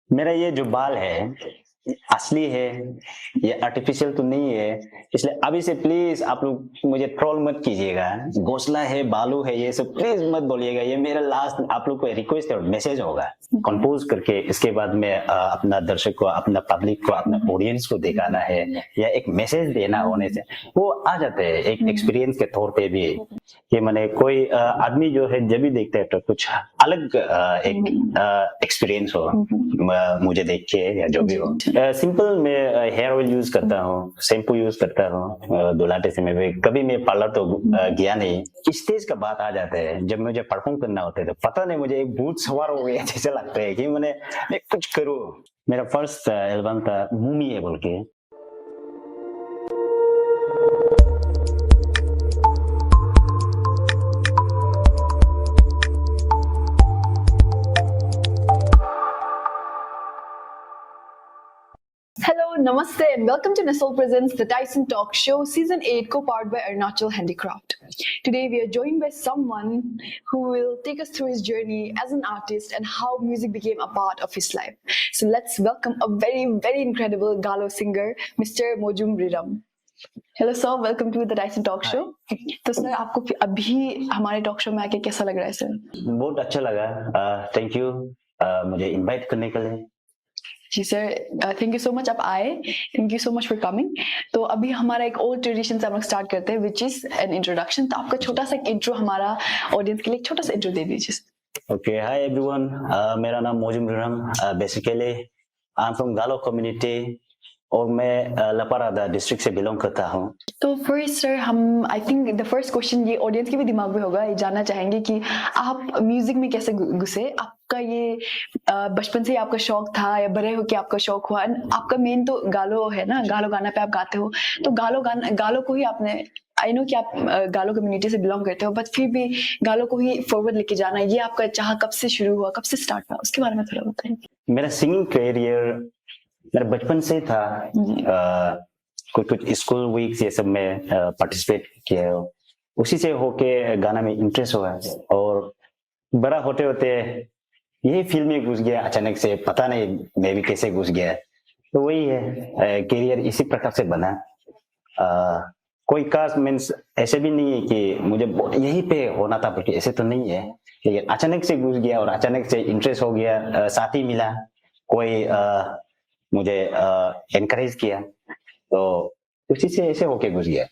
मेरा ये जो बाल है, ये असली है, ये आर्टिफ़िशियल तो नहीं है, इसलिए अभी से प्लीज़ आप लोग मुझे ट्रोल मत कीजिएगा। घोंसला है, बालू है, ये सब प्लीज़ मत बोलिएगा। ये मेरा लास्ट आप लोग को रिक्वेस्ट है और मैसेज होगा। कंपोज़ करके इसके बाद में अपना दर्शक को, अपना पब्लिक को, अपना ऑडियंस को दिखाना है या एक मैसेज देना होने से, वो आ जाते हैं एक एक्सपीरियंस के तौर पे भी। कि माने कोई आदमी जो है जब भी देखता है तो कुछ अलग एक एक्सपीरियंस हो मुझे देख के या जो भी हो। सिंपल मैं हेयर ऑयल यूज करता हूँ, शैम्पू यूज करता हूँ, धुलाते समय भी। कभी मैं पार्लर तो गया नहीं। स्टेज का बात आ जाता है, जब मुझे परफॉर्म करना होता है तो पता नहीं मुझे एक भूत सवार हो गया जैसे लगता है कि मैं कुछ करूँ। मेरा फर्स्ट एल्बम था मूमी है बोल के। Hello, Namaste, and welcome to Nestle Presents The Tyson Talk Show, Season 8, co-powered by Arunachal Handicraft. Today, we are joined by someone who will take us through his journey as an artist and how music became a part of his life. So let's welcome a very, very incredible Galo singer, Mr. Mojum Riram. Hello sir, welcome to the Tyson talk show. तो sir, आपको अभी हमारे talk show में आके कैसा लग रहा है सर? बहुत अच्छा लगा। थैंक यू मुझे इनवाइट करने के लिए। जी sir, thank you so much, आप आए। Thank you so much for coming. तो अभी हमारा एक ओल्ड ट्रेडिशन से हम लोग स्टार्ट करते हैं, विच इज एन इंट्रोडक्शन। तो आपका छोटा सा एक इंट्रो हमारा ऑडियंस के लिए एक छोटा सा इंट्रो दे दीजिए। ओके, हाय एवरीवन, मेरा नाम मोजुम रिरम। बेसिकली आई एम फ्रॉम गालो कम्युनिटी और मैं लपारादा डिस्ट्रिक्ट से बिलोंग करता हूँ। तो फर्स्ट सर, हम I think the first question ये ऑडियंस के भी दिमाग में होगा, ये जानना चाहेंगे कि आप म्यूजिक में कैसे घुसे। आपका ये बचपन से ही आपका शौक था या बड़े होके आपका शौक हुआ? आपका मेन तो गालो है ना, गालो गाना पे आप गाते हो, तो गालो को ही आपने, आई नो कि आप गालो कम्युनिटी से बिलोंग करते हो, बट फिर भी गालो को ही फॉरवर्ड लेके जाना, ये आपका चाह कब से शुरू हुआ, कब से स्टार्ट हुआ, उसके बारे में थोड़ा बताइए। मेरा सिंगिंग करियर मेरा बचपन से था। कुछ स्कूल वीक्स ये सब में पार्टिसिपेट किया, उसी से होके गाना में इंटरेस्ट हुआ और बड़ा होते होते यही फील्ड में घुस गया अचानक से, पता नहीं मैं भी कैसे घुस गया। तो वही है, करियर इसी प्रकार से बना। कोई खास मीन्स ऐसे भी नहीं है कि मुझे यही पे होना था, बल्कि ऐसे तो नहीं है, लेकिन अचानक से घुस गया और अचानक से इंटरेस्ट हो गया। साथी मिला, कोई मुझे एनकरेज किया, तो उसी से ऐसे होके घुस गया।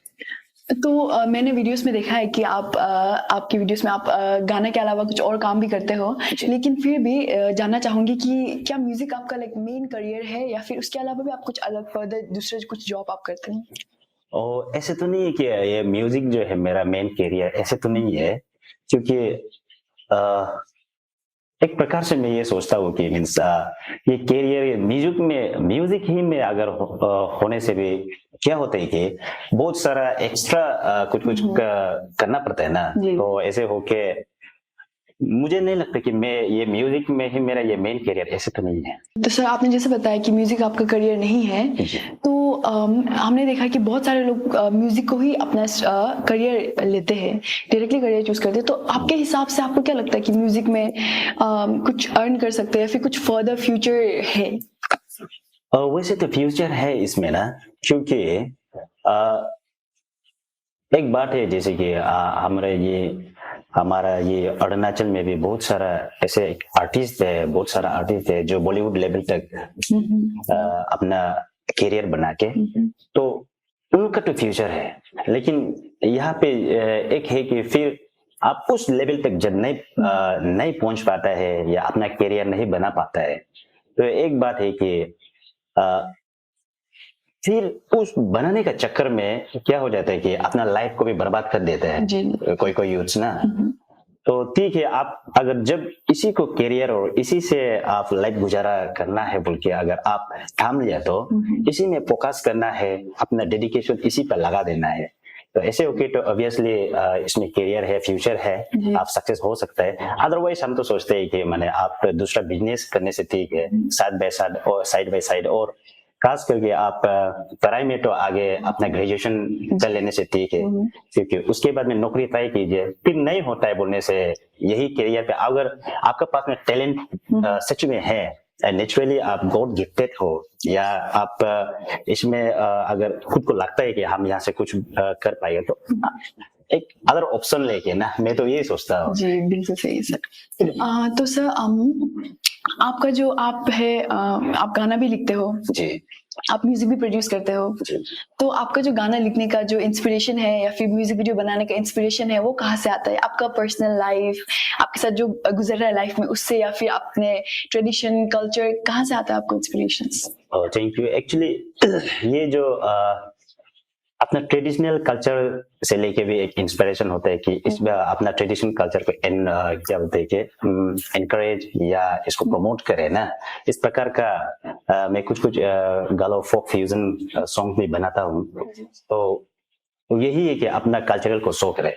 तो मैंने वीडियोस में देखा है कि आप आपकी वीडियोस में आप गाने के अलावा कुछ और काम भी करते हो, लेकिन फिर भी जानना चाहूंगी कि क्या म्यूजिक आपका लाइक मेन करियर है या फिर उसके अलावा भी आप कुछ अलग फर्दर दूसरे कुछ जॉब आप करते हैं? और ऐसे तो नहीं है कि ये म्यूजिक जो है मेरा मेन करियर, ऐसे तो नहीं है, क्योंकि एक प्रकार से मैं ये सोचता हूँ कि मीन्स ये करियर म्यूजिक ही में अगर होने से भी क्या होता है कि बहुत सारा एक्स्ट्रा कुछ करना पड़ता है ना। तो ऐसे होके मुझे नहीं लगता कि मैं ये म्यूजिक में ही मेरा ये मेन करियर, ऐसे तो नहीं है। तो सर, आपने जैसे बताया कि म्यूजिक आपका करियर नहीं है, तो हमने देखा कि बहुत सारे लोग म्यूजिक को ही अपना करियर लेते हैं, डायरेक्टली करियर चूज करते हैं। तो आपके हिसाब से आपको क्या लगता है कि म्यूजिक में कुछ अर्न कर सकते हैं या फिर कुछ फर्दर फ्यूचर है? वैसे तो फ्यूचर है इसमें ना, क्योंकि एक बात है जैसे कि हमारा ये अरुणाचल में भी बहुत सारा ऐसे बहुत सारा आर्टिस्ट है जो बॉलीवुड लेवल तक अपना करियर बना के, तो उनका तो फ्यूचर है। लेकिन यहाँ पे एक है कि फिर आप उस लेवल तक जब नहीं पहुंच पाता है या अपना करियर नहीं बना पाता है, तो एक बात है कि फिर उस बनाने का चक्कर में क्या हो जाता है कि अपना लाइफ को भी बर्बाद कर देता है कोई यूथ ना। तो ठीक है, आप अगर जब इसी को करियर और इसी से आप लाइफ गुजारा करना है बोल के अगर आप थाम लिया, तो इसी में फोकस करना है, अपना डेडिकेशन इसी पर लगा देना है, तो ऐसे होके तो ऑब्वियसली इसमें करियर है, फ्यूचर है, आप सक्सेस हो सकता है। अदरवाइज हम तो सोचते हैं कि माने आप दूसरा बिजनेस करने से ठीक है, साइड बाय साइड, और खास करके आप पढ़ाई में तो आगे अपना ग्रेजुएशन कर लेने से ठीक है, क्योंकि उसके बाद में नौकरी तय कीजिए। फिर नहीं होता है बोलने से यही करियर पे, अगर आपके पास में टैलेंट सच में है नेचुरली आप गॉड गिफ्टेड हो, या आप इसमें अगर खुद को लगता है कि हम यहाँ से कुछ कर पाएंगे, तो एक अदर ऑप्शन लेके ना, मैं तो यही सोचता हूँ। जी बिल्कुल सही है सर। तो सर आपका जो आप है आप गाना भी लिखते हो, जी आप म्यूजिक भी प्रोड्यूस करते हो, जी। तो आपका जो गाना लिखने का जो इंस्पिरेशन है या फिर म्यूजिक वीडियो बनाने का इंस्पिरेशन है, वो कहाँ से आता है? आपका पर्सनल लाइफ, आपके साथ जो गुजर रहा है लाइफ में, उससे, या फिर अपने ट्रेडिशन कल्चर, कहाँ से आता है आपको इंस्पिरेशन? Thank you. एक्चुअली ये जो अपना ट्रेडिशनल कल्चर से लेके भी एक इंस्पिरेशन होता है कि इसमें अपना ट्रेडिशनल कल्चर को क्या बोलते हैं कि एनकरेज या इसको प्रमोट करें ना, इस प्रकार का मैं कुछ गालो फोक फ्यूजन सॉन्ग भी बनाता हूँ। तो यही है कि अपना कल्चरल को शो करें।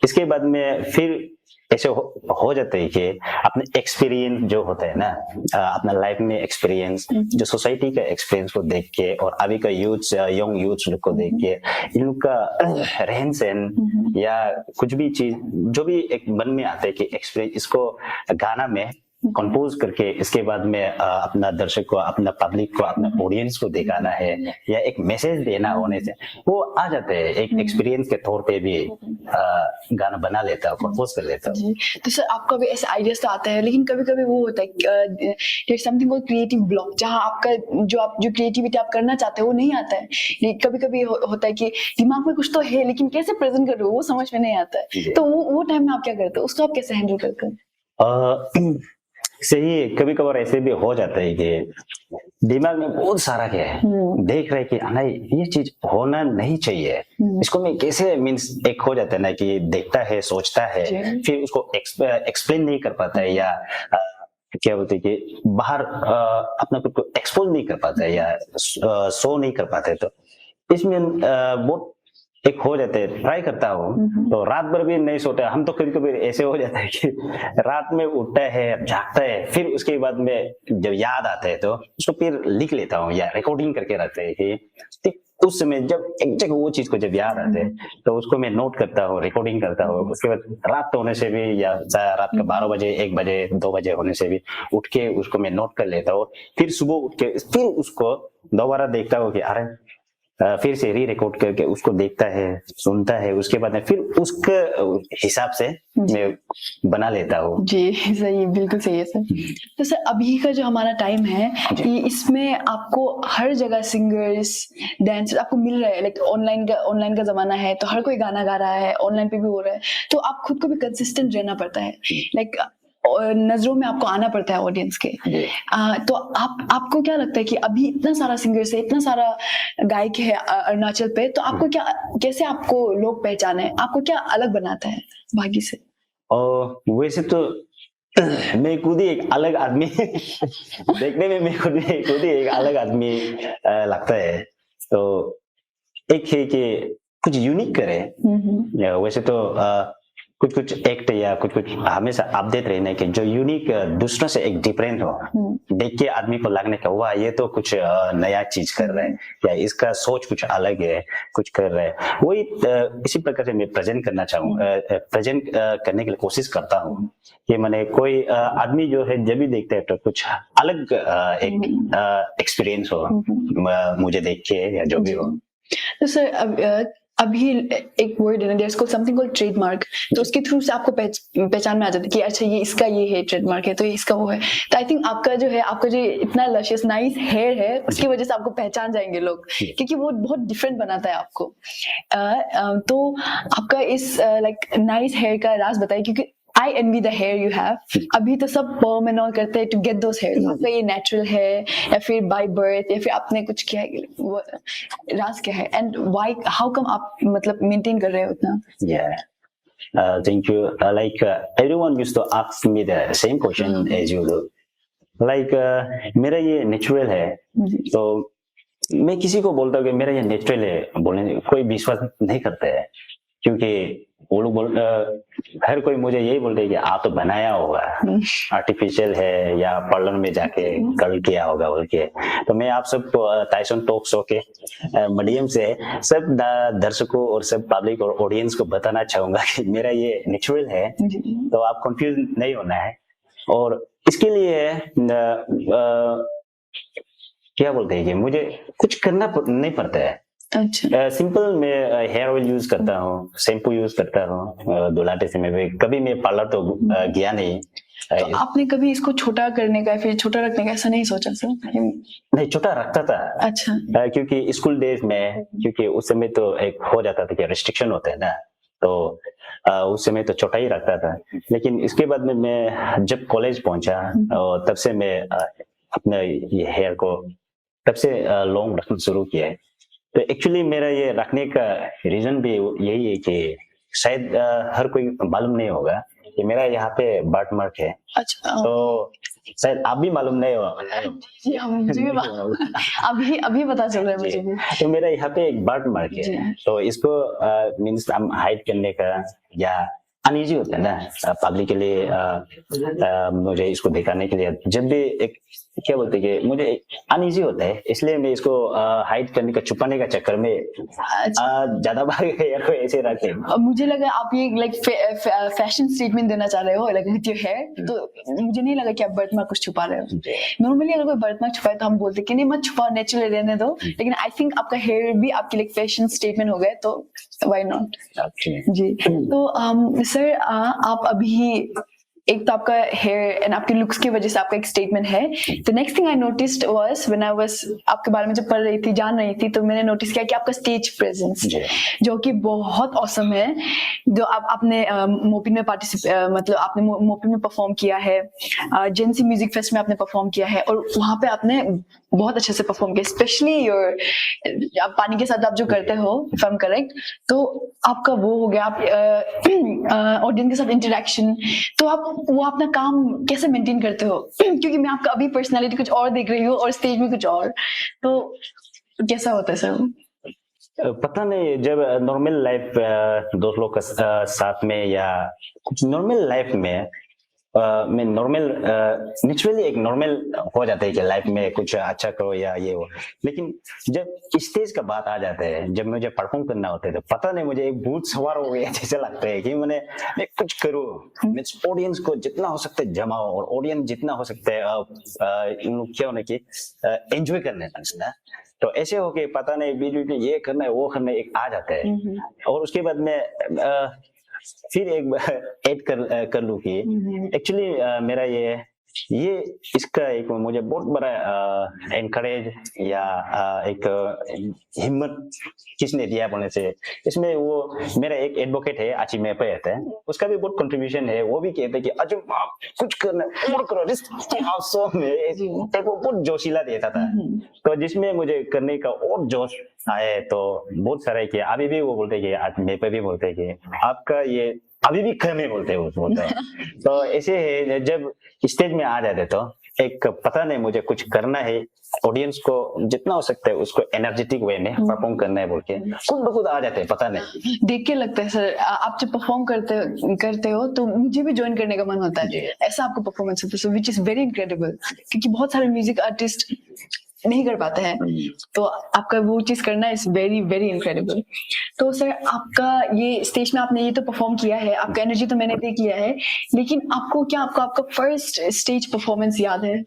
इसके बाद में फिर ऐसे हो जाता है कि अपने एक्सपीरियंस जो होता है ना, अपना लाइफ में एक्सपीरियंस, जो सोसाइटी का एक्सपीरियंस को देख के, और अभी का यूथ, यंग यूथ लोग को देख के, इन लोग का रहन सहन या कुछ भी चीज जो भी एक मन में आता है कि एक्सपीरियंस, इसको गाना में कंपोज करके इसके बाद में अपना दर्शक को, अपना पब्लिक को, अपना ऑडियंस को दिखाना है या एक मैसेज देना होने से वो आ जाते हैं। एक एक्सपीरियंस के तौर पे भी गाना बना लेता हूँ, कंपोज कर लेता हूँ। तो सर आपका भी ऐसे आइडियाज तो आता है, लेकिन कभी कभी वो होता है समथिंग कॉल्ड क्रिएटिव ब्लॉक, जहाँ आपका जो क्रिएटिविटी आप करना चाहते हो वो नहीं आता है। कभी कभी होता है कि दिमाग में कुछ तो है, लेकिन कैसे प्रेजेंट कर रहे हो वो समझ में नहीं आता है। तो वो टाइम में आप क्या करते हो, उसको आप कैसे हैंडल करते हो? सही है, कभी कभार ऐसे भी हो जाता है कि दिमाग में बहुत सारा क्या है, देख रहे कि नहीं ये चीज होना नहीं चाहिए, इसको मैं कैसे, मीन्स एक हो जाता है ना कि देखता है, सोचता है, फिर उसको एक्सप्लेन नहीं कर पाता है, या क्या बोलते हैं कि बाहर अपना खुद को एक्सपोज नहीं कर पाता है, या शो नहीं कर पाते। तो इसमें बहुत एक हो जाते हैं, ट्राई करता हूँ तो रात भर भी नहीं सोता। हम तो कभी ऐसे हो जाता है कि रात में उठता है, जागता है, फिर उसके बाद में जब याद आता है तो उसको फिर लिख लेता हूँ या रिकॉर्डिंग करके रखते हैं कि उस समय जब एक जगह वो चीज को जब याद आते हैं तो उसको मैं नोट करता हूँ, रिकॉर्डिंग करता हूँ। उसके बाद रात होने से भी, या रात का 12 बजे, 1 बजे, 2 बजे होने से भी उठ के उसको मैं नोट कर लेता हूँ। फिर सुबह उठ के फिर उसको दोबारा देखता हूँ कि अरे फिर से री रिकॉर्ड करके उसको देखता है, सुनता है, उसके बाद में फिर उसके हिसाब से मैं बना लेता हूँ। जी सही, बिल्कुल सही है सर। तो सर अभी का जो हमारा टाइम है कि इसमें आपको हर जगह सिंगर्स, डांसर्स आपको मिल रहे हैं, लाइक ऑनलाइन का जमाना है, तो हर कोई गाना गा रहा है, ऑनलाइन पे भी हो रहा है, तो आप खुद को भी कंसिस्टेंट रहना पड़ता है, लाइक नजरों में आपको आना पड़ता है ऑडियंस के। तो आपको क्या लगता है कि अभी इतना सारा सिंगर्स है, इतना सारा गायक है अरुणाचल पे, तो आपको कैसे आपको लोग पहचाने, आपको क्या अलग बनाता है बाकी से? और वैसे तो मैं खुद ही एक अलग आदमी देखने में मैं खुद ही एक अलग आदमी लगता है। तो एक है कि कुछ यूनिक करे, वैसे तो कुछ एक्ट या कुछ हमेशा अपडेट रहने के, जो यूनिक दूसरों से एक डिफरेंट हो, देख के आदमी को लगने का वाह ये तो कुछ नया चीज कर रहा है, या इसका सोच कुछ अलग है, कुछ कर रहा है। वही इसी प्रकार से मैं प्रेजेंट करना चाहूँगा, प्रेजेंट करने के लिए कोशिश करता हूँ कि मैंने कोई आदमी जो है जब भी देखता है तो कुछ अलग एक एक्सपीरियंस हो मुझे देख के, या जो भी हो। तो सर अभी एक वर्ड है ना, there is something called trademark, तो उसके थ्रू से आपको पहचान में आ जाता है कि अच्छा ये इसका ये है ट्रेडमार्क है, तो ये इसका वो है। तो आई थिंक आपका जो है, आपका जो इतना लशियस नाइस हेयर है, उसकी वजह से आपको पहचान जाएंगे लोग, क्योंकि वो बहुत डिफरेंट बनाता है आपको। तो आपका इस लाइक नाइस हेयर का राज बताइए, क्योंकि I envy the hair you have। अभी तो सब पर्म एंड ऑल करते हैं to get those hairs, आपका ये नेचुरल है या फिर by birth या फिर आपने कुछ किया है, वो राज क्या है, and why, how come आप मतलब मेंटेन कर रहे हो उतना? Yeah, thank you. Like everyone used to ask me the same question as you do. Like मेरा ये नेचुरल है, तो मैं किसी को बोलता हूँ कि मेरा ये नेचुरल है, बोलने कोई विश्वास नहीं करता है, क्योंकि वो लोग हर कोई मुझे यही बोलते हैं कि आप तो बनाया होगा, आर्टिफिशियल है, या पार्लर में जाके कर्ल किया होगा बोल के। तो मैं आप सब टाइसन टॉक शो के मीडियम से सब दर्शकों और सब पब्लिक और ऑडियंस को बताना चाहूंगा कि मेरा ये नेचुरल है, तो आप कंफ्यूज नहीं होना है। और इसके लिए क्या बोलते हैं कि मुझे कुछ करना नहीं पड़ता है। अच्छा। सिंपल मैं हेयर ऑयल यूज करता हूँ, शैम्पू यूज करता हूँ, धुलाते समय भी कभी मैं पार्लर तो गया नहीं। तो आपने कभी इसको छोटा करने का फिर छोटा रखने का ऐसा नहीं सोचा सर? नहीं, छोटा रखता था। अच्छा। क्योंकि स्कूल डेज में, क्योंकि उस समय तो एक हो जाता था कि रिस्ट्रिक्शन होते हैं ना, तो उस समय तो छोटा ही रखता था। लेकिन इसके बाद में मैं जब कॉलेज पहुंचा और तब से मैं अपने ये हेयर को तब से लॉन्ग रखना शुरू किया है। तो एक्चुअली मेरा ये रखने का रीजन भी यही है कि शायद हर कोई मालूम नहीं होगा कि मेरा यहाँ पे बर्थ मार्क है। अच्छा। तो शायद आप भी मालूम नहीं हो। जी हाँ, मुझे भी अभी पता चल रहा है मुझे भी। तो मेरा यहाँ पे एक बर्थ मार्क जी। है, तो इसको मीन्स हम हाइड करने का या अनईजी होता है ना पब्लिक के लिए, मुझे इसको दिखाने के लिए जब भी एक क्या बोलते हैं कि मुझे अनईजी होता है, इसलिए मैं इसको हाइड करने का, छुपाने का चक्कर में ज्यादा बार हेयर को ऐसे रखे। अब मुझे लगा आप ये लाइक फैशन स्टेटमेंट देना चाह रहे हो लाइक विद योर हेयर, तो मुझे नहीं लगा कि आप बर्थ मार्क कुछ छुपा रहे हो। नॉर्मली अगर कोई बर्थ मार्क छुपाए तो हम बोलते कि नहीं मत छुपाओ, नेचुरल रहने दो, लेकिन आई थिंक आपका हेयर भी आपके लिए फैशन स्टेटमेंट हो गया, तो व्हाई नॉट। जी। तो सर आप अभी एक तो आपका हेयर एंड आपके लुक्स की वजह से आपका एक स्टेटमेंट है। The next thing I noticed was when I was आपके बारे में जब पढ़ रही थी, जान रही थी, तो मैंने नोटिस किया कि आपका स्टेज प्रेजेंस जो कि बहुत ऑसम है। जो आपने मोपिन में मतलब आपने मोपिन में परफॉर्म किया है, जेंसी म्यूजिक फेस्ट में आपने परफॉर्म किया है, और वहां पे आपने बहुत अच्छे से परफॉर्म किया, स्पेशली योर आप पानी के साथ आप जो करते हो, इफ आई एम करेक्ट, तो आपका वो हो गया, आप ऑडियंस के साथ इंटरेक्शन, तो आप वो अपना काम कैसे मेंटेन करते हो? क्योंकि मैं आपका अभी पर्सनालिटी कुछ और देख रही हूँ और स्टेज में कुछ और, तो कैसा होता है सर? पता नहीं, जब नॉर्मल लाइफ दोस्त लोग का साथ में या कुछ नॉर्मल लाइफ में मैं नॉर्मल नेचुरली एक नॉर्मल हो जाता है कि लाइफ में कुछ अच्छा करो या ये हो, लेकिन जब स्टेज का बात आ जाता है, जब मुझे परफॉर्म करना होता है, तो पता नहीं मुझे एक भूत सवार हो गया जैसे लगता है कि मैं कुछ करूँ, मैं ऑडियंस को जितना हो सकता है जमाओ, और ऑडियंस जितना हो सकता है इन लोग क्या होना कि एंजॉय करने लगता है। तो ऐसे हो के पता नहीं बीच बीच में ये करना है वो करना है, एक आ जाता है। और उसके बाद में फिर एक ऐड कर लूं कि एक्चुअली मेरा ये इसका एक मुझे बहुत बड़ा एनकरेज या एक हिम्मत किसने दिया बोलने से, इसमें वो मेरा एक एडवोकेट है आची में पे है, उसका भी बहुत कंट्रीब्यूशन है। वो भी कहते हैं कि अजू आप कुछ करना और करो, बहुत जोशीला देता था, तो जिसमें मुझे करने का और जोश आए, तो बहुत सारा किया। अभी भी वो बोलते हैं कि आज मेरे पे भी बोलते हैं कि आपका ये अभी भी कम है बोलते हैं। तो ऐसे है, जब स्टेज में आ जाते तो एक पता नहीं मुझे कुछ करना है, ऑडियंस को जितना हो सकता है उसको एनर्जेटिक वे में परफॉर्म करना है बोल के खुद ब खुद आ जाते हैं, पता नहीं। देख के लगता है सर, आप जब परफॉर्म करते हो तो मुझे भी ज्वाइन करने का मन होता है, ऐसा आपको परफॉर्मेंस होता है, विच इज वेरी इनक्रेडिबल, क्योंकि बहुत सारे म्यूजिक आर्टिस्ट नहीं कर पाते हैं, तो आपका वो चीज करना इज वेरी वेरी इनक्रेडिबल। तो सर आपका ये स्टेज में आपने ये तो परफॉर्म किया है, आपका एनर्जी तो मैंने देख लिया है, लेकिन आपका फर्स्ट स्टेज परफॉर्मेंस याद है?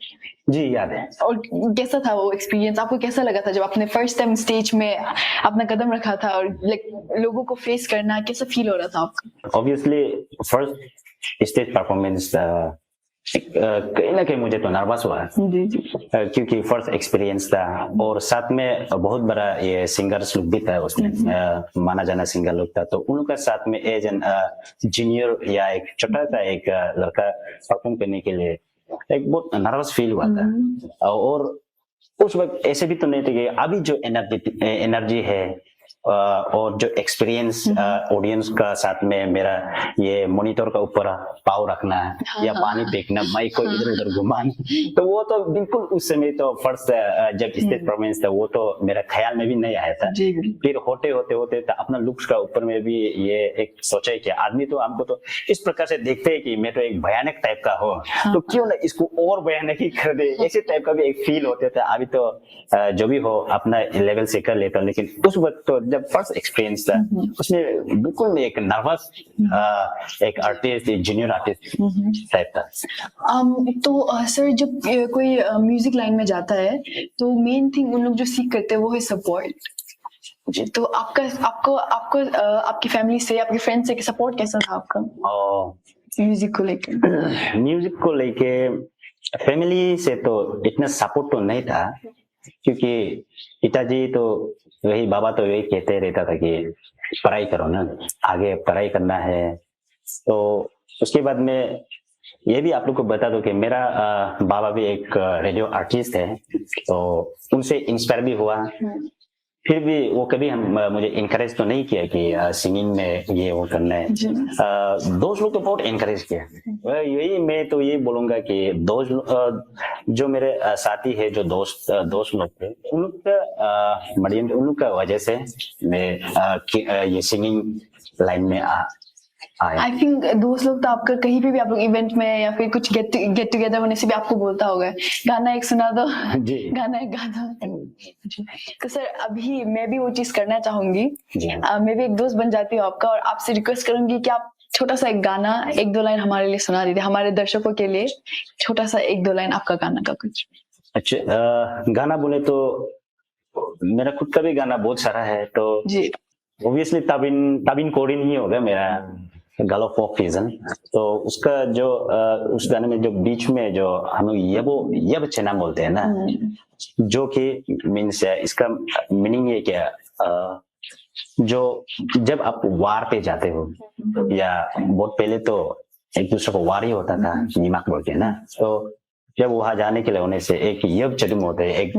जी याद है। और कैसा था वो एक्सपीरियंस? आपको कैसा लगा था जब आपने फर्स्ट टाइम स्टेज में अपना कदम रखा था और लाइक लोगों को फेस करना, कैसा फील हो रहा था आपका? ऑब्वियसली फर्स्ट स्टेज परफॉर्मेंस कहीं ना कहीं मुझे तो नर्वस हुआ, क्योंकि फर्स्ट एक्सपीरियंस था, और साथ में बहुत बड़ा ये सिंगर्स लोग भी था उसमें, माना जाना सिंगर लोग था, तो उनका साथ में एज एन जूनियर या एक छोटा सा एक लड़का परफॉर्म करने के लिए एक बहुत नर्वस फील हुआ था। और उस वक्त ऐसे भी तो नहीं थे कि अभी जो एनर्जी है और जो एक्सपीरियंस ऑडियंस का साथ में मेरा ये मॉनिटर का ऊपर पाव रखना या पानी फेंकना, माइक को इधर उधर घुमाना, तो वो तो बिल्कुल उस समय तो फर्स्ट जब स्टेज परफॉर्मेंस था वो तो मेरा ख्याल में भी नहीं आया था। फिर होते तो अपना लुक्स का ऊपर में भी ये एक सोचा कि आदमी तो हमको तो इस प्रकार से देखते हैं कि मैं तो एक भयानक टाइप का हो, तो क्यों ना इसको और भयानक ही कर दे, ऐसे टाइप का भी एक फील होता था। अभी तो जो भी हो अपना लेवल से कर लेता, लेकिन उस वक्त तो जब फर्स्ट एक्सपीरियंस था उसमें बिल्कुल एक नर्वस एक आर्टिस्ट, एक जूनियर आर्टिस्ट टाइप था। तो सर जब कोई म्यूजिक लाइन में जाता है तो मेन थिंग उन लोग जो सीख करते हैं वो है सपोर्ट। तो आपका आपको आपको आपकी फैमिली से, आपके फ्रेंड से सपोर्ट कैसा था आपका म्यूजिक को लेकर? म्यूजिक को लेके फैमिली से तो इतना सपोर्ट तो नहीं था, क्योंकि पिताजी तो वही, बाबा तो यही कहते रहता था कि पढ़ाई करो ना, आगे पढ़ाई करना है। तो उसके बाद में ये भी आप लोग को बता दो कि मेरा बाबा भी एक रेडियो आर्टिस्ट है, तो उनसे इंस्पायर भी हुआ। फिर भी वो कभी मुझे इनकरेज तो नहीं किया कि सिंगिंग में ये वो करना है। दोस्त लोग तो बहुत इनकरेज किया। यही मैं तो ये बोलूंगा कि दोस्त जो मेरे साथी है, जो दोस्त लोग थे, उन लोग का मरियम, उन लोग का वजह से मैं ये सिंगिंग लाइन में आया। आई थिंक दोस्त लोग तो आपका कहीं पे भी आप लोग इवेंट में या फिर कुछ गेट टुगेदर होने से भी आपको बोलता होगा गाना एक सुना दो, गाना एक गा दो। तो सर अभी मैं भी वो चीज करना चाहूंगी। मैं भी एक दोस्त बन जाती हूँ आपका, और आपसे रिक्वेस्ट करूंगी कि आप छोटा सा एक गाना, एक दो लाइन हमारे लिए सुना दीजिए, हमारे दर्शकों के लिए छोटा सा एक दो लाइन आपका गाना का कुछ। अच्छा, गाना बोले तो मेरा खुद का भी गाना बहुत सारा है, तो जी ऑब्वियसली ताबिन कोरिन ही होगा मेरा गालो फोक फ्यूजन। तो उसका जो उस गाने में जो बीच में जो हम लोग यब चेना बोलते हैं ना, जो कि मीन्स इसका मीनिंग ये क्या, जो जब आप वार पे जाते हो, या बहुत पहले तो एक दूसरे को वार ही होता था, निमाक बोलते हैं ना, तो जब वहां जाने के लिए होने से एक यब चलूम होते हैं, एक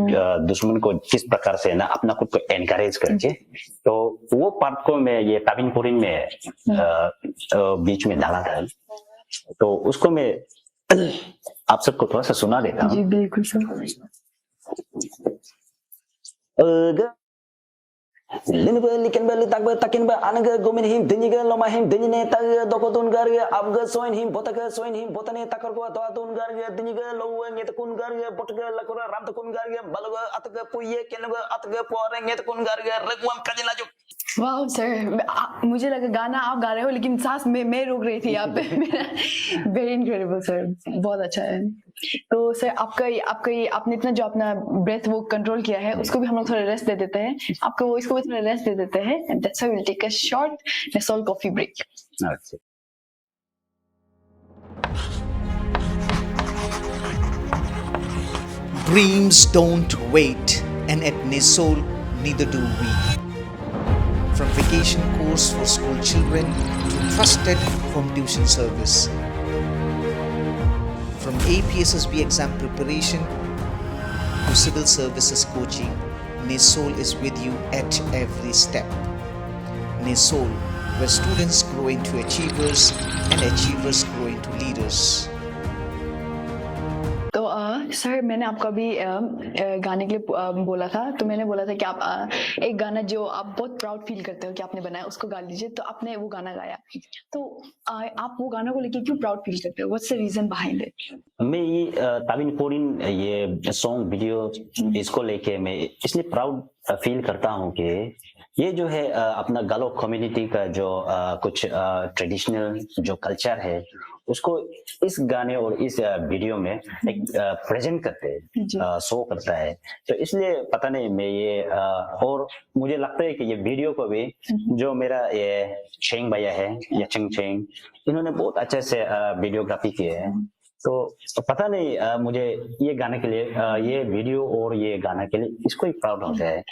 दुश्मन को किस प्रकार से ना अपना खुद को एनकरेज करके, तो वो पार्ट को मैं ये ताबिन कोरिन में बीच में डाला था। तो उसको मैं आप सबको थोड़ा सा सुना देता हूँ। जी बिल्कुल sir. Linba liken bel takba takin ba anaga gomin him dinyiga loma him dinyine tag dokotun garga abga soin him botaka soin him botane takar ko atun garga dinyiga lowa ngetkun garga botga lakora ram takun garga balaga atga puye kenaga atga pore ngetkun garga ragwam kajina jo। वाह sir, मुझे लगा गाना आप गा रहे हो लेकिन सांस मैं रोक रही थी यहाँ पे। वेरी इनक्रेडिबल सर, बहुत अच्छा है। तो सर आपने इतना जो अपना ब्रेथ वो कंट्रोल किया है, उसको भी हम लोग थोड़ा रेस्ट दे देते हैं, आपको वो इसको भी थोड़ा रेस्ट दे देते हैं। And that's why we will take a short नेसोल coffee break. Dreams don't wait, and at Nesol, neither do we. From vacation course for school children to trusted home tuition service. From APSSB exam preparation to civil services coaching, Nesol is with you at every step. Nesol, where students grow into achievers and achievers grow into leaders. तो sir मैंने आपका भी गाने के लिए बोला था, तो मैंने बोला था कि आप एक गाना जो आप बहुत प्राउड फील करते हो कि आपने बनाया उसको गा लीजिए, तो आपने वो गाना गाया। तो आप वो गाना को लेके क्यों प्राउड फील करते हो? What's the reason behind it? मैं ये ताबिन कोरिन ये सॉन्ग वीडियो इसको लेके मैं इसलिए प्राउड फील करता हूँ कि ये जो है अपना गालो कम्युनिटी का जो कुछ ट्रेडिशनल जो कल्चर है उसको इस गाने और इस वीडियो में एक प्रेजेंट करते हैं, शो करता है। तो इसलिए पता नहीं मैं ये और मुझे लगता है कि ये वीडियो को भी जो मेरा ये चेंग भैया है या चेंग इन्होंने बहुत अच्छे से वीडियोग्राफी की है। तो पता नहीं मुझे ये गाने के लिए ये वीडियो और ये गाना के लिए इसको ही प्राउड होता है।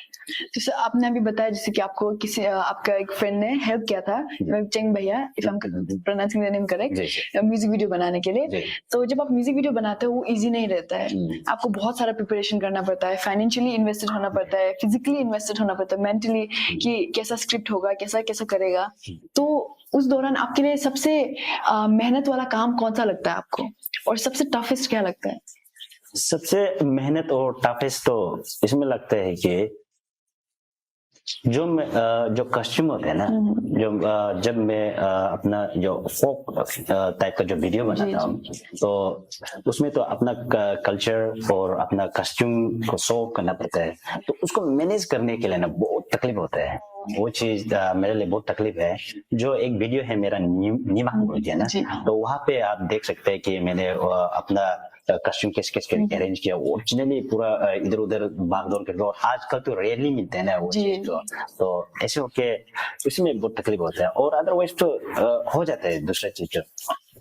जैसे आपने अभी बताया जैसे कि आपको किसी आपका एक फ्रेंड ने हेल्प किया था, चेंग भैया, if I am pronouncing the name correct, music video बनाने के लिए। तो जब आप म्यूजिक वीडियो बनाते हो वो इजी नहीं रहता है, आपको बहुत सारा प्रिपरेशन करना पड़ता है, फाइनेंशियली इन्वेस्टेड होना पड़ता है, फिजिकली इन्वेस्टेड होना पड़ता है, मेंटली कि कैसा स्क्रिप्ट होगा, कैसा कैसा करेगा। तो उस दौरान आपके लिए सबसे मेहनत वाला काम कौन सा लगता है आपको, और सबसे टफेस्ट क्या लगता है? सबसे मेहनत और टफेस्ट तो इसमें लगता है कि जो कस्ट्यूम होते हैं ना, जो जब मैं अपना जो फोक टाइप का जो वीडियो बनाता हूँ, तो उसमें तो अपना कल्चर और अपना कस्ट्यूम को शो करना पड़ता है। तो उसको मैनेज करने के लिए ना बहुत तकलीफ होता है। वो चीज मेरे लिए बहुत तकलीफ है। जो एक वीडियो है मेरा नीमा बोलते हैं ना, जी। तो वहाँ पे आप देख सकते हैं कि मैंने अपना कस्ट्यूम कैसे कैसे अरेंज किया, ओरिजिनली पूरा इधर उधर भागदौड़ करके, और आजकल तो रेयरली मिलते हैं ना वो जी। चीज, तो ऐसे होके उसमें बहुत तकलीफ होता है, और अदरवाइज तो हो जाता है दूसरा चीज।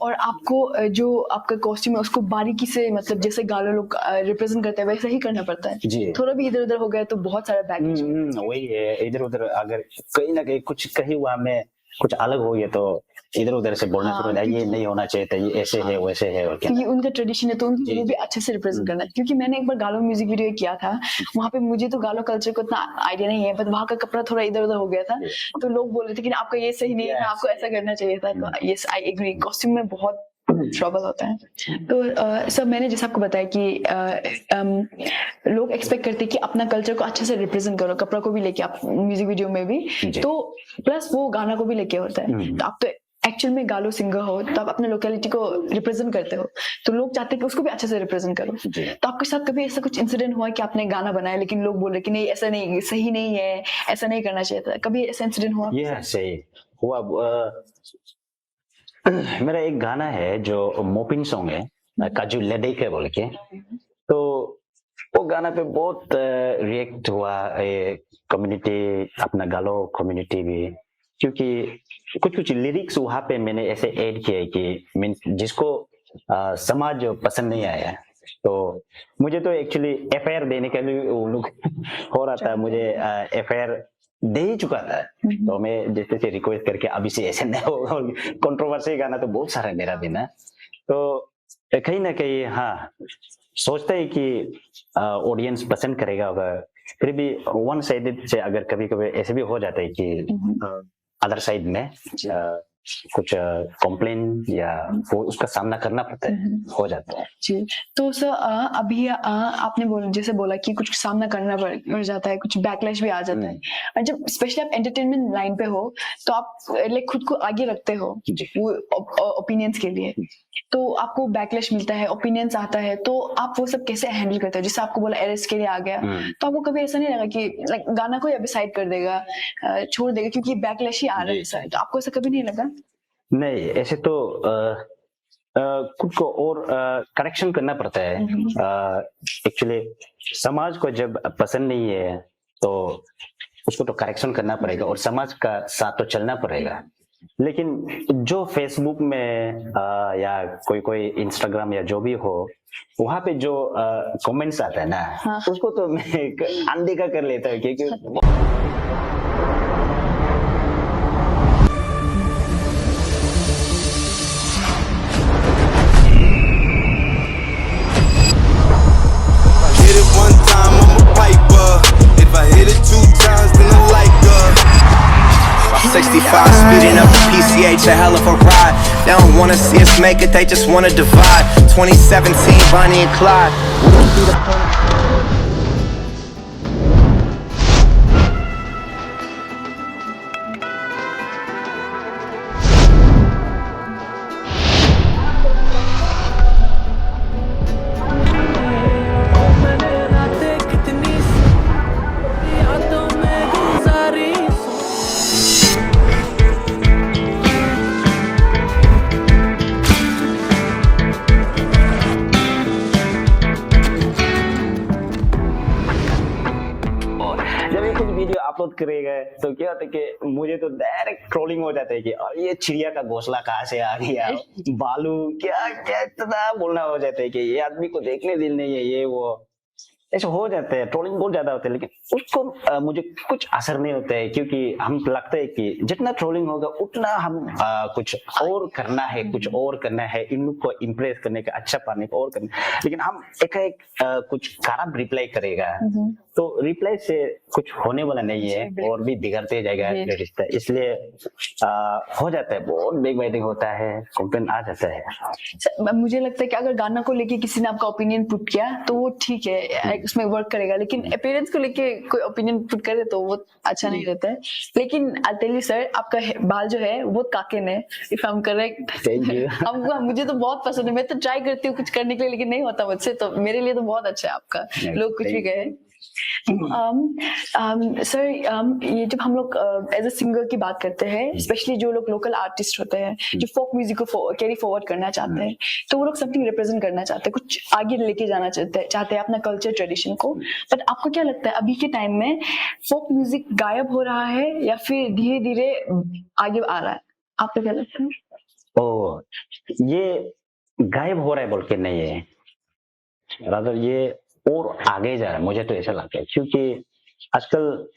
और आपको जो आपका कॉस्ट्यूम है उसको बारीकी से, मतलब जैसे गालो लोग रिप्रेजेंट करते हैं वैसे ही करना पड़ता है। जी। थोड़ा भी इधर उधर हो गया तो बहुत सारा बैगेज। वही है, इधर उधर अगर कहीं ना कहीं कुछ कहीं हुआ में कुछ अलग हो गया तो इधर उधर से बोलना शुरू हो जाता है, ये नहीं होना चाहिए था, ये ऐसे है वैसे है, और क्या क्योंकि उनका ट्रेडिशन है तो उनको जी, वो भी अच्छे से रिप्रेजेंट करना है। क्योंकि मैंने एक बार गालो म्यूजिक वीडियो किया था, वहाँ पे मुझे तो गालो कल्चर को इतना आइडिया नहीं है, बट वहाँ का कपड़ा थोड़ा इधर उधर हो गया था, तो लोग बोल रहे थे कि आपका ये सही नहीं है, आपको ऐसा करना चाहिए था। तो यस, आई एग्री, कॉस्ट्यूम में बहुत ट्रबल होता है। तो सर, मैंने जैसे आपको बताया कि लोग एक्सपेक्ट करते हैं कि अपना कल्चर को अच्छे से रिप्रेजेंट करो, कपड़ा को भी लेके आप म्यूजिक वीडियो में भी, तो प्लस वो गाना को भी लेके होता है। तो आप तो एक्चुअल में गालो सिंगर हो, तो आप अपने लोकेलिटी को रिप्रेजेंट करते हो, तो लोग चाहते हैं कि उसको भी अच्छे से रिप्रेजेंट करो। तो आपके साथ कभी ऐसा कुछ इंसिडेंट हुआ कि आपने गाना बनाया लेकिन लोग बोल रहे कि नहीं ऐसा नहीं, सही नहीं है, ऐसा नहीं करना चाहिए था? कभी ऐसा इंसिडेंट हुआ? ये सही हुआ। मेरा एक गाना है जो मोपिन सॉन्ग है, काजू लेडे बोल के, तो वो गाना पे बहुत रिएक्ट हुआ कम्युनिटी, अपना गालो कम्युनिटी भी, क्योंकि कुछ कुछ लिरिक्स वहाँ पे मैंने ऐसे ऐड किए कि मीन जिसको समाज पसंद नहीं आया, तो मुझे तो एक्चुअली एफआईआर देने के लिए वो लोग हो रहा था, मुझे एफआईआर दे ही चुका था, तो मैं जैसे से रिक्वेस्ट करके अभी से ऐसे नहीं होगा, कंट्रोवर्सी गाना तो बहुत सारा है मेरा भी ना, तो कहीं ना कहीं हाँ सोचता है कि ऑडियंस पसंद करेगा होगा, फिर भी वन साइडेड से अगर कभी कभी ऐसे भी हो जाता है कि अदर साइड में कुछ कंप्लेन या वो उसका सामना करना पड़ता है, हो जाता है। जी। तो सर अभी आपने जैसे बोला कि कुछ सामना करना पड़ जाता है, कुछ बैकलैश भी आ जाता है, और जब स्पेशली आप एंटरटेनमेंट लाइन पे हो तो आप लाइक खुद को आगे रखते हो वो ओपिनियंस के लिए, तो आपको बैकलैश मिलता है, ओपिनियंस आता है, तो आप वो सब कैसे हैंडल करते हो? जैसे आपको बोला अरेस्ट के लिए आ गया, तो आपको कभी ऐसा नहीं लगा कि लाइक गाना को अभी साइड कर देगा, छोड़ देगा क्योंकि बैकलैश ही आ रहा है सर, तो आपको ऐसा कभी नहीं लगा? नहीं, ऐसे तो खुद को और करेक्शन करना पड़ता है। एक्चुअली समाज को जब पसंद नहीं है तो उसको तो करेक्शन करना पड़ेगा और समाज का साथ तो चलना पड़ेगा, लेकिन जो फेसबुक में या कोई इंस्टाग्राम या जो भी हो, वहाँ पे जो कमेंट्स आता है ना, उसको तो मैं अनदेखा कर लेता हूँ, क्योंकि One time, I'm a piper. If I hit it 2 times, then I like her. 65 speeding up the PCH, a hell of a ride. They don't wanna see us make it, they just wanna divide. 2017, Bonnie and Clyde. Upload करेगा तो क्या होता है कि मुझे तो direct trolling हो जाता है कि ये चिड़िया का घोंसला कहाँ से आ गया, बालू क्या क्या, इतना बोलना हो जाता है कि ये आदमी को देखने दिल नहीं है, ये वो ऐसे हो जाते हैं, ट्रोलिंग बहुत ज्यादा होते हैं, लेकिन उसको मुझे कुछ असर नहीं होता है, क्योंकि हम लगता है कि जितना ट्रोलिंग होगा उतना हम कुछ और करना है, कुछ और करना है, इन लोग को इम्प्रेस करने का, अच्छा पाने का और करना है, लेकिन हम एक कुछ खराब रिप्लाई करेगा तो रिप्लाई से कुछ होने वाला नहीं है और भी बिगड़ते जाएगा रिश्ता, इसलिए हो जाता है, बहुत बिग बाइटिंग होता है, कंप्लेन आ जाता है। मुझे लगता है कि अगर गाना को लेके किसी ने आपका ओपिनियन पुट किया तो वो ठीक है, उसमें वर्क करेगा, लेकिन अपीयरेंस को लेके कोई ओपिनियन पुट करे तो वो अच्छा नहीं रहता है। लेकिन आई टेल यू सर, आपका बाल जो है वो काकिन है, if I am correct. Thank you. हमको मुझे तो बहुत पसंद है, मैं तो ट्राई करती हूँ कुछ करने के लिए, लेकिन नहीं होता मुझसे, तो मेरे लिए तो बहुत अच्छा है आपका, लोग कुछ भी कहे। सर ये जब हम लोग एज अ सिंगर की बात करते हैं, स्पेशली जो लोग लोकल आर्टिस्ट होते हैं जो फोक म्यूजिक को कैरी फॉरवर्ड करना चाहते हैं, तो वो लोग समथिंग रिप्रेजेंट करना चाहते हैं, कुछ आगे लेके जाना चाहते हैं अपना कल्चर ट्रेडिशन को। बट आपको क्या लगता है अभी के टाइम में फोक म्यूजिक गायब हो रहा है या फिर धीरे धीरे आगे आ रहा है? आपको क्या लगता है? ओ, ये गायब हो रहा है बोल के नहीं है, रादर ये और आगे जा रहा है, मुझे तो ऐसा लगता है। क्योंकि आजकल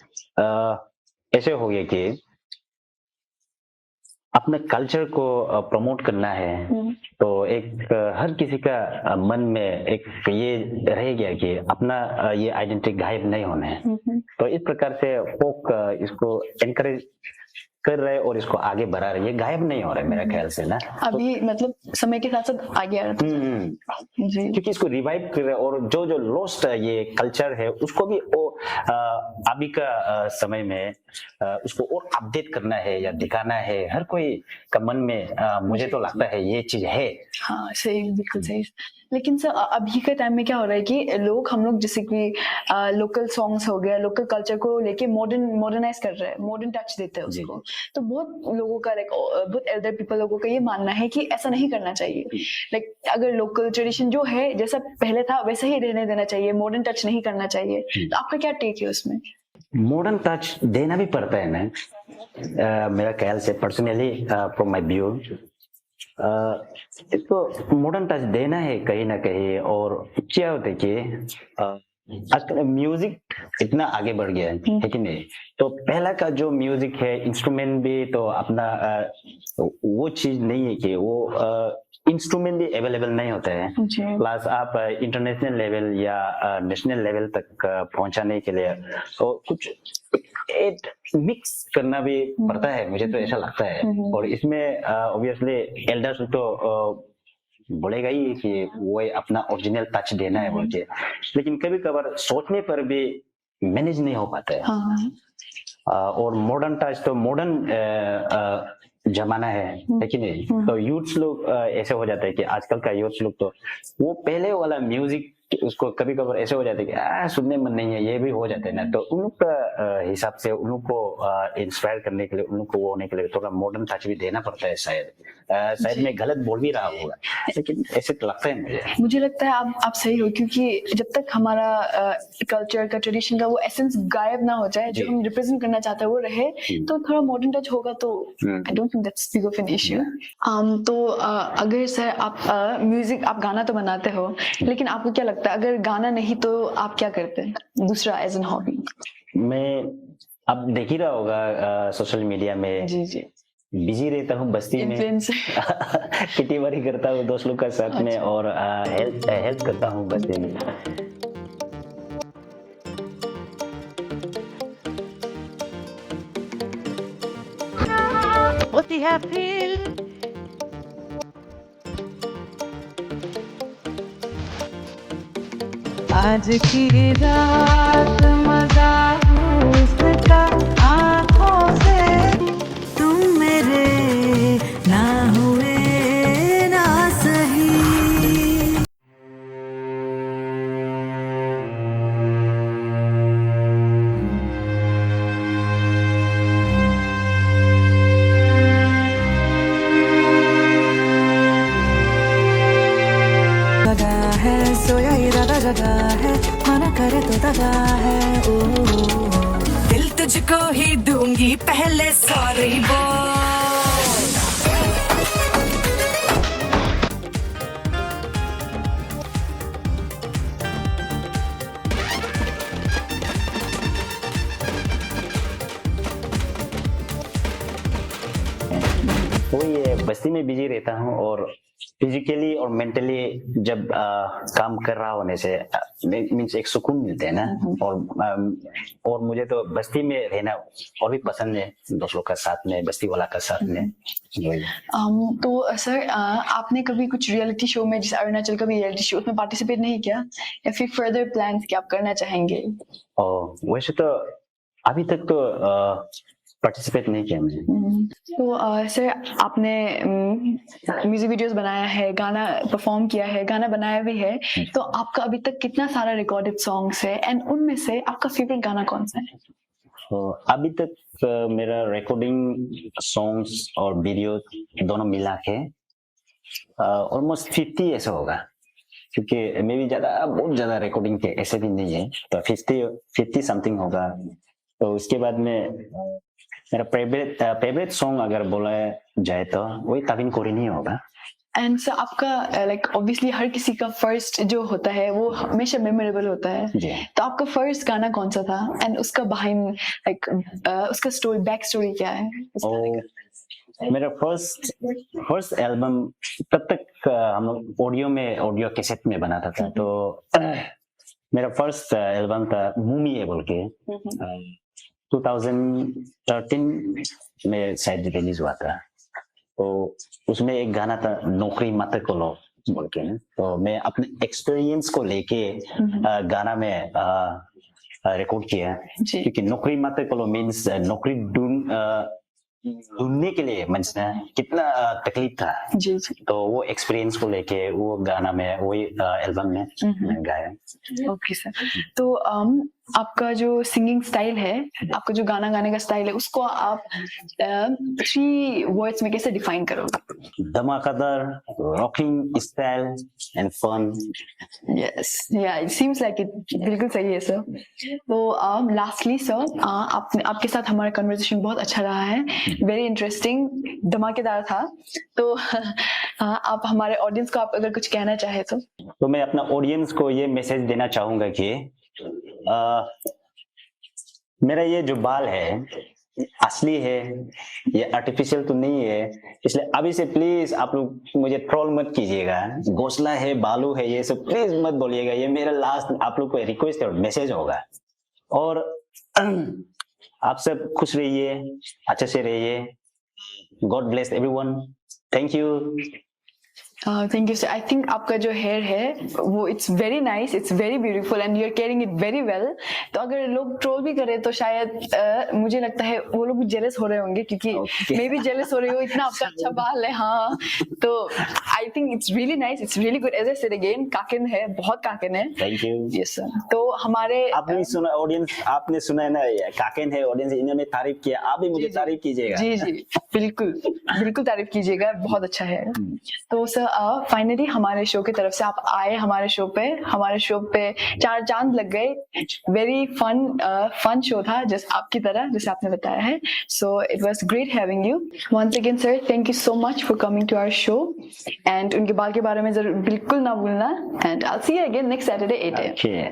ऐसे हो गया कि अपने कल्चर को प्रमोट करना है, तो एक हर किसी का मन में एक ये रह गया कि अपना ये आइडेंटिटी गायब नहीं होना है। तो इस प्रकार से फोक इसको एनकरेज कर रहे हैं और इसको आगे बढ़ा रहे हैं, ये गायब नहीं हो रहा है मेरे ख्याल से ना। अभी मतलब समय के साथ साथ आगे आ रहा है। जी, क्योंकि इसको रिवाइव कर रहे हैं और जो जो लॉस्ट ये कल्चर है उसको भी वो अभी का समय में उसको और अपडेट करना है या दिखाना है, हर कोई का मन में मुझे तो लगता है ये चीज है। हाँ सही, बिल्कुल सही। लेकिन सर अभी के टाइम में क्या हो रहा है कि हम लोग जैसे कि लोकल सॉन्ग्स हो गया, लोकल कल्चर को लेके मॉडर्नाइज कर रहे हैं, मॉडर्न टच देते हैं उसको। तो बहुत लोगों का बहुत एल्डर पीपल लोगों का ये मानना है कि ऐसा नहीं करना चाहिए। लाइक अगर लोकल ट्रेडिशन जो है जैसा पहले था वैसा ही रहने देना चाहिए, मॉडर्न टच नहीं करना चाहिए। तो आपका क्या टेक है उसमें? मॉडर्न टच देना भी पड़ता है ना, मेरा ख्याल से पर्सनली फ्रॉम माय व्यू इसको मॉडर्न टच देना है कहीं ना कहीं। और क्या होता है कि आजकल म्यूजिक इतना आगे बढ़ गया है कि नहीं, तो पहला का जो म्यूजिक है इंस्ट्रूमेंट भी तो अपना वो चीज नहीं है कि वो इंस्ट्रूमेंट भी अवेलेबल नहीं होता है। प्लस आप इंटरनेशनल लेवल या नेशनल लेवल तक पहुंचाने के लिए तो कुछ एक मिक्स करना भी पड़ता है, मुझे तो ऐसा लगता है। और इसमें ऑब्वियसली एल्डर्स तो बोलेगा ही कि वो अपना ओरिजिनल टच देना है बोल के, लेकिन कभी कभार सोचने पर भी मैनेज नहीं हो पाता है। और मॉडर्न टच तो मॉडर्न जमाना है कि नहीं, तो यूथ्स लोग ऐसे हो जाता है कि आजकल का यूथ्स लोग तो वो पहले वाला म्यूजिक उसको कभी कभार ऐसे हो जाता है कि सुनने मन नहीं है, ये भी हो जाता है ना। तो उन लोग का हिसाब से उन लोग को इंस्पायर करने के लिए, उन लोग को वो होने के लिए थोड़ा मॉडर्न टच भी देना पड़ता है। शायद मैं गलत बोल भी रहा होगा, लेकिन ऐसे तो लगता है मुझे लगता है आप सही हो, क्योंकि जब तक हमारा कल्चर का ट्रेडिशन का वो एसेंस गायब ना हो जाए, जो हम रिप्रेजेंट करना चाहते हैं वो रहे, तो थोड़ा मॉडर्न टच होगा तो I don't think that's big of an issue. तो अगर सर आप म्यूजिक आप गाना तो बनाते हो, लेकिन आपको क्या लगता है अगर गाना नहीं तो आप क्या करते हैं दूसरा एज एन हॉबी? मैं अब देख ही रहा होगा सोशल मीडिया में जी बिजी रहता हूँ बस्ती में किटी बारी करता हूँ दोस्त लोग का साथ में, और हेल्प करता हूँ बस्ती में। होती है फील आज की रात मजा उसका आँखों से, तुम मेरे ना हुए ना सही। लगा है सोया इरादा जगा है, मना करे तो दगा है। ओ दिल तुझको ही दूंगी पहले सॉरी बोल। वही है, बस्ती में बिजी रहता हूँ और फिजिकली और मेंटली जब काम कर रहा होने से मीन्स एक सुकून मिलते हैं ना। और मुझे तो बस्ती में रहना और भी पसंद है, दोस्तों का साथ में, बस्ती वाला का साथ में। तो सर आपने कभी कुछ रियलिटी शो में, जैसे अरुणाचल का भी रियलिटी शो, उसमें पार्टिसिपेट नहीं किया या फिर फर्दर प्लान्स क्या आप करना चाहेंगे? और वैसे तो अभी तक तो पार्टिसिपेट नहीं किया मैंने। तो सर आपने म्यूजिक वीडियोस बनाया है, गाना परफॉर्म किया है, गाना बनाया भी है, तो आपका अभी तक कितना सारा रिकॉर्डेड सॉन्ग्स है एंड उनमें से आपका फेवरेट गाना कौन सा है? तो अभी तक मेरा रिकॉर्डिंग सॉन्ग्स और वीडियो दोनों मिला के ऑलमोस्ट 50 ऐसा होगा, क्योंकि मैं भी बहुत ज्यादा रिकॉर्डिंग के ऐसे भी नहीं है, तो 50 समथिंग होगा। तो उसके बाद में मेरा फेवरेट सॉन्ग अगर बोला जाए तो वही तबिन कोरिन ही होगा। एंड सर आपका लाइक ऑब्वियसली हर किसी का फर्स्ट जो होता है वो हमेशा मेमोरेबल होता है, जी। तो आपका फर्स्ट गाना कौन सा था एंड उसका बिहाइंड लाइक उसका स्टोरी, बैक स्टोरी क्या है? मेरा फर्स्ट एल्बम तब तक हम लोग ऑडियो कैसेट में बनाता था, तो मेरा फर्स्ट एल्बम था मूमी है बोल के 2013 में शायद रिलीज हुआ था। तो उसमें एक गाना था नौकरी मत करो बोल के, तो मैं अपने एक्सपीरियंस को लेके गाना में रिकॉर्ड किया, जी। क्योंकि नौकरी मत करो मीन्स नौकरी ढूंढने के लिए मीन्स कितना तकलीफ था। जी जी। तो वो एक्सपीरियंस को लेके वो गाना में वही एल्बम में मैंने गाया। ओके सर, तो आपका जो सिंगिंग स्टाइल है, आपका जो गाना गाने का स्टाइल है, उसको आप 3 वर्ड्स में कैसे डिफाइन करोगे? धमाकेदार, rocking style and fun. Yes, yeah it seems like it, बिल्कुल सही है सर। तो लास्टली सर, आपके साथ हमारा कन्वर्सेशन बहुत अच्छा रहा है, वेरी इंटरेस्टिंग, धमाकेदार था। तो आप हमारे ऑडियंस को आप अगर कुछ कहना चाहे तो मैं अपना ऑडियंस को ये मैसेज देना चाहूंगा कि मेरा ये जो बाल है असली है, ये आर्टिफिशियल तो नहीं है, इसलिए अभी से प्लीज आप लोग मुझे ट्रोल मत कीजिएगा। घोंसला है, बालू है, ये सब प्लीज मत बोलिएगा। ये मेरा लास्ट आप लोग को रिक्वेस्ट और मैसेज होगा। और आप सब खुश रहिए, अच्छे से रहिए। God bless everyone. Thank you. Thank you sir. I think आपका जो हेयर है वो it's very nice, it's very beautiful and you are caring it very well. तो अगर लोग ट्रोल भी करें तो शायद मुझे लगता है वो लोग भी जेलस हो रहे होंगे, क्योंकि मैं भी जेलस हो रही हूँ, इतना आपका अच्छा बाल है। हाँ, तो I think it's really nice, it's really good. As I said again, काकिन है, बहुत काकिन है। Thank you. Yes sir. तो हमारे आपने सुना, ऑडियंस आपने सुना है ना, काकिन है, ऑडियंस इन्होंने तारीफ किया, आप भी मुझे तारीफ कीजिएगा। जी जी, बिल्कुल बिल्कुल तारीफ कीजिएगा, बहुत अच्छा है। तो सर फाइनली हमारे शो की तरफ से आप आए हमारे शो पे 4 चांद लग गए। वेरी फन शो था, जैसे आपकी तरह, जैसे आपने बताया है। So it was great having you once again sir. Thank you so much for coming to our show and उनके बाल के बारे में जरूर बिल्कुल ना भूलना। And I will see you again next Saturday 8 AM। Okay.